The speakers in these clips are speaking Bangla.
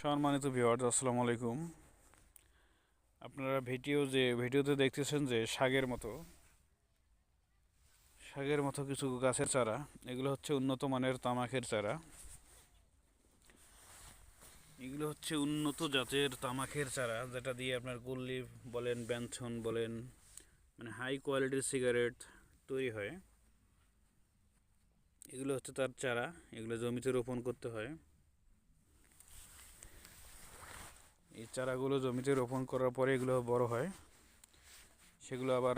সম্মানিত ভিউয়ার্স, আসসালামু আলাইকুম। আপনারা ভিডিওতে দেখতেছেন যে শাকের মতো কিছু গাছের চারা। এগুলো হচ্ছে উন্নত মানের তামাকের চারা। এগুলো হচ্ছে উন্নত জাতের তামাকের চারা, যেটা দিয়ে আপনার গুল্লি বলেন, ব্যঞ্জন বলেন, মানে হাই কোয়ালিটির সিগারেট তৈরি হয়। এগুলো হচ্ছে তার চারা। এগুলো জমিতে রোপণ করতে হয়। এই চারাগুলো জমিতে রোপণ করার পরে এগুলো বড় হয়। সেগুলো আবার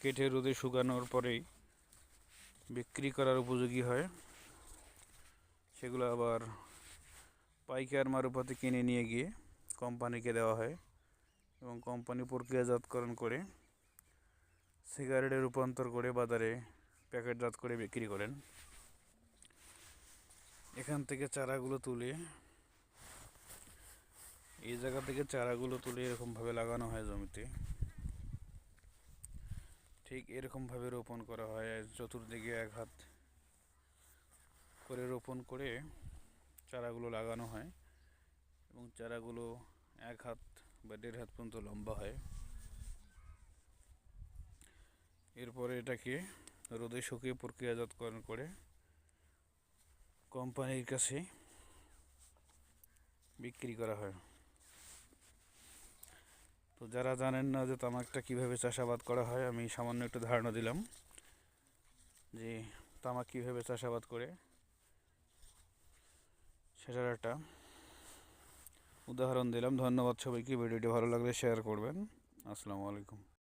কেটে রোদে শুকানোর পরেই বিক্রি করার উপযোগী হয়। সেগুলো আবার পাইকার মারুফতে কিনে নিয়ে গিয়ে কোম্পানিকে দেওয়া হয় এবং কোম্পানি প্রক্রিয়াজাতকরণ করে সিগারেটে রূপান্তর করে বাজারে প্যাকেটজাত করে বিক্রি করেন। এখান থেকে চারাগুলো তুলে এই জায়গা থেকে চারাগুলো তুলে এরকমভাবে লাগানো হয় জমিতে। ঠিক এরকমভাবে রোপণ করা হয়, চতুর্দিকে এক হাত করে রোপণ করে চারাগুলো লাগানো হয় এবং চারাগুলো 1 হাত বা 1.5 হাত পর্যন্ত লম্বা হয়। এরপরে এটাকে রোদে শুকিয়ে প্রক্রিয়াজাতকরণ করে কোম্পানির কাছে বিক্রি করা হয়। তো যারা জানেন না যে তামাকটা কীভাবে চাষাবাদ করা হয়, আমি সামান্য একটু ধারণা দিলাম যে তামাক কীভাবে চাষাবাদ করে, সেটার একটা উদাহরণ দিলাম। ধন্যবাদ সবাইকে। ভিডিওটি ভালো লাগলে শেয়ার করবেন। আসসালামু আলাইকুম।